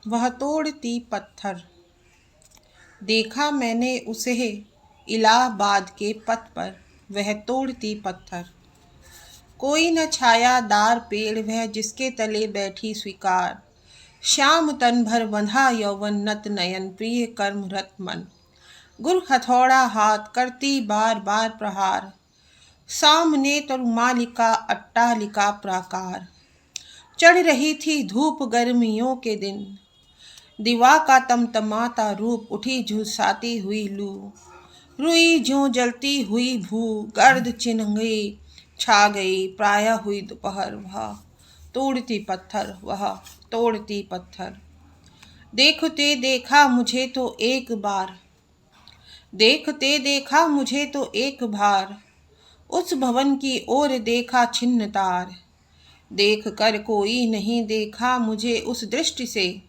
वह तोड़ती पत्थर। देखा मैंने उसे इलाहाबाद के पथ पर, वह तोड़ती पत्थर। कोई न छायादार पेड़ वह जिसके तले बैठी स्वीकार। श्याम तन भर बंधा यौवन नत नयन प्रिय कर्म रत मन। गुर हथौड़ा हाथ करती बार बार प्रहार। सामने तरुमालिका अट्टालिका प्राकार। चढ़ रही थी धूप गर्मियों के दिन। दीवा का तमतमाता रूप उठी झुलसाती हुई लू। रुई ज्यों जलती हुई भू गर्द चिन्ह छा गई प्रायः हुई दोपहर। वह तोड़ती पत्थर, वह तोड़ती पत्थर। देखते देखा मुझे तो एक बार, देखते देखा मुझे तो एक बार। उस भवन की ओर देखा छिन्न तार। देख कर कोई नहीं देखा मुझे उस दृष्टि से,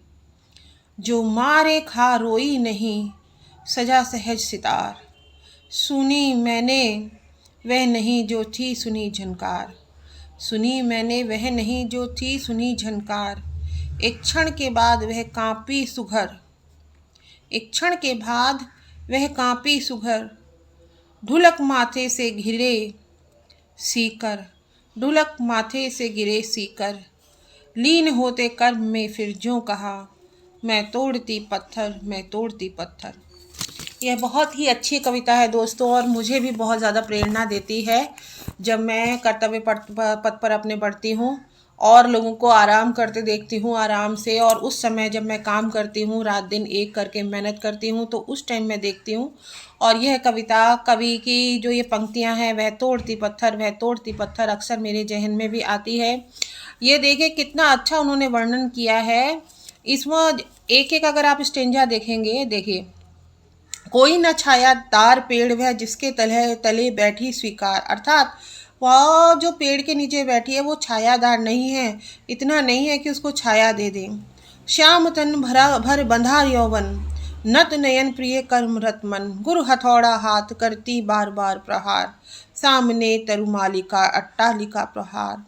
जो मारे खा रोई नहीं सजा सहज सितार। सुनी मैंने वह नहीं जो थी सुनी झनकार। सुनी मैंने वह नहीं जो थी सुनी झनकार। एक क्षण के बाद वह कांपी सुघर, एक क्षण के बाद वह कांपी सुघर। ढुलक माथे से घिरे सीकर, ढुलक माथे से गिरे सीकर। लीन होते कर्म में फिर ज्यों कहा, मैं तोड़ती पत्थर, मैं तोड़ती पत्थर। यह बहुत ही अच्छी कविता है दोस्तों, और मुझे भी बहुत ज़्यादा प्रेरणा देती है जब मैं कर्तव्य पथ पर अपने बढ़ती हूँ और लोगों को आराम करते देखती हूँ आराम से। और उस समय जब मैं काम करती हूँ, रात दिन एक करके मेहनत करती हूँ, तो उस टाइम मैं देखती हूँ। और यह कविता कवि की जो ये पंक्तियाँ हैं, वह तोड़ती पत्थर वह तोड़ती पत्थर, अक्सर मेरे जहन में भी आती है। ये देखिए कितना अच्छा उन्होंने वर्णन किया है इसमें। एक एक अगर आप स्टेंजा देखेंगे, देखिए, कोई न छायादार पेड़ वह जिसके तले तले बैठी स्वीकार। अर्थात वह जो पेड़ के नीचे बैठी है वो छायादार नहीं है, इतना नहीं है कि उसको छाया दे दे। श्याम तन भरा भर बंधा यौवन नत नयन प्रिय कर्म रत मन। गुरु हथौड़ा हाथ करती बार बार प्रहार। सामने तरुमालिका अट्टालिका प्रहार।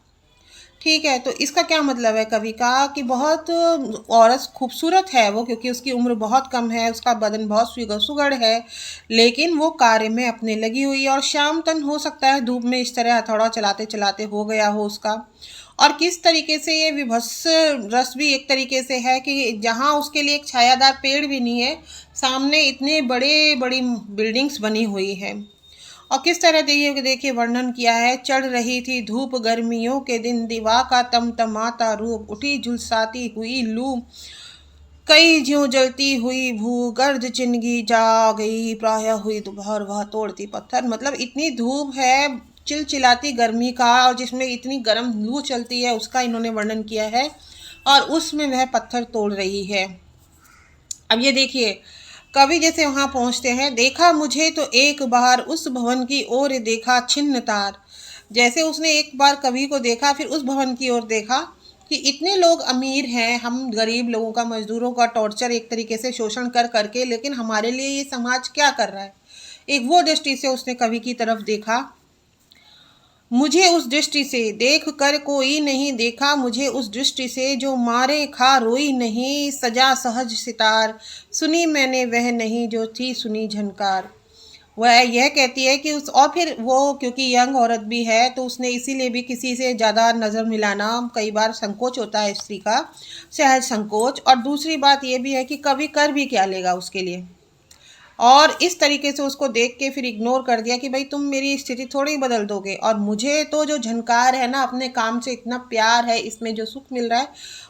ठीक है, तो इसका क्या मतलब है कवि का, कि बहुत औरत खूबसूरत है वो, क्योंकि उसकी उम्र बहुत कम है, उसका बदन बहुत सुघड़ है, लेकिन वो कार्य में अपने लगी हुई है। और शाम तन हो सकता है धूप में इस तरह हथौड़ा चलाते चलाते हो गया हो उसका। और किस तरीके से ये विभत्स रस भी एक तरीके से है कि जहाँ उसके लिए एक छायादार पेड़ भी नहीं है, सामने इतने बड़े बड़ी बिल्डिंग्स बनी हुई है। और किस तरह देखिए वर्णन किया है। चढ़ रही थी धूप गर्मियों के दिन, दीवा का तमतमाता रूप उठी झुलसाती हुई लू। कई ज्यों जलती हुई भू गर्द चिनगी जा गई प्रायः हुई दोपहर। वह तोड़ती पत्थर, मतलब इतनी धूप है, चिलचिलाती गर्मी का, और जिसमें इतनी गर्म लू चलती है उसका इन्होंने वर्णन किया है, और उसमें वह पत्थर तोड़ रही है। अब ये देखिए, कवि जैसे वहां पहुंचते हैं, देखा मुझे तो एक बार उस भवन की ओर देखा छिन्न तार। जैसे उसने एक बार कवि को देखा, फिर उस भवन की ओर देखा कि इतने लोग अमीर हैं, हम गरीब लोगों का, मजदूरों का टॉर्चर एक तरीके से शोषण कर करके, लेकिन हमारे लिए ये समाज क्या कर रहा है, एक वो दृष्टि से उसने कवि की तरफ देखा। मुझे उस दृष्टि से देख कर कोई नहीं देखा मुझे उस दृष्टि से, जो मारे खा रोई नहीं सजा सहज सितार। सुनी मैंने वह नहीं जो थी सुनी झनकार। वह यह कहती है कि उस, और फिर वो क्योंकि यंग औरत भी है तो उसने इसीलिए भी किसी से ज़्यादा नज़र मिलाना, कई बार संकोच होता है स्त्री का, सहज संकोच। और दूसरी बात यह भी है कि कवि कर भी क्या लेगा उसके लिए, और इस तरीके से उसको देख के फिर इग्नोर कर दिया कि भाई तुम मेरी स्थिति थोड़ी बदल दोगे, और मुझे तो जो झनकार है ना, अपने काम से इतना प्यार है, इसमें जो सुख मिल रहा है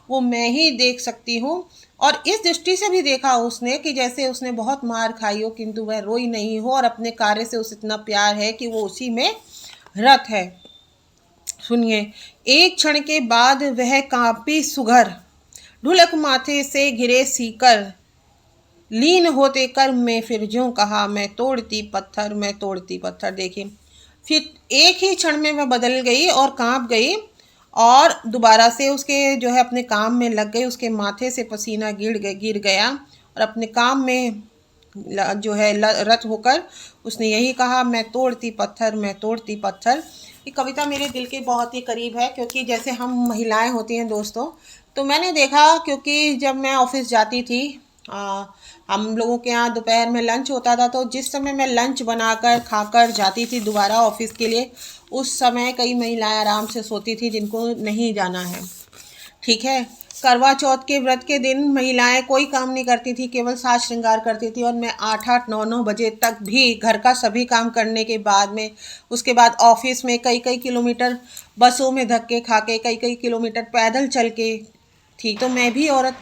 वो मैं ही देख सकती हूँ। और इस दृष्टि से भी देखा उसने कि जैसे उसने बहुत मार खाई हो किंतु वह रोई नहीं हो, और अपने कार्य से उसे इतना प्यार है कि वो उसी में रत है। सुनिए, एक क्षण के बाद वह कांपी सुघर, ढुलक माथे से घिरे सीकर। लीन होते कर्म में फिर ज्यों कहा, मैं तोड़ती पत्थर मैं तोड़ती पत्थर। देखिए, फिर एक ही क्षण में वह बदल गई और कांप गई, और दोबारा से उसके जो है अपने काम में लग गई। उसके माथे से पसीना गिर गया, और अपने काम में जो है रत होकर उसने यही कहा, मैं तोड़ती पत्थर मैं तोड़ती पत्थर। ये कविता मेरे दिल के बहुत ही करीब है, क्योंकि जैसे हम महिलाएं होती हैं दोस्तों, तो मैंने देखा, क्योंकि जब मैं ऑफिस जाती थी, हम लोगों के यहाँ दोपहर में लंच होता था, तो जिस समय मैं लंच बनाकर खाकर जाती थी दोबारा ऑफिस के लिए, उस समय कई महिलाएं आराम से सोती थी जिनको नहीं जाना है। ठीक है। करवा चौथ के व्रत के दिन महिलाएं कोई काम नहीं करती थी, केवल साज श्रृंगार करती थी, और मैं 8-8 9-9 बजे तक भी घर का सभी काम करने के बाद में, उसके बाद ऑफिस में कई कई किलोमीटर बसों में धक्के खा के, कई कई किलोमीटर पैदल चल के थी। तो मैं भी औरत,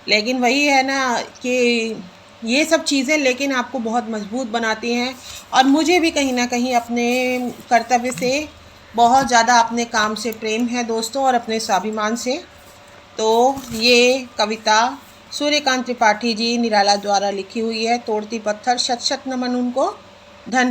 लेकिन वही है ना कि ये सब चीज़ें लेकिन आपको बहुत मजबूत बनाती हैं, और मुझे भी कहीं ना कहीं अपने कर्तव्य से बहुत ज़्यादा, अपने काम से प्रेम है दोस्तों, और अपने स्वाभिमान से। तो ये कविता सूर्यकांत त्रिपाठी जी निराला द्वारा लिखी हुई है, तोड़ती पत्थर। शत शत नमन उनको। धन्यवाद।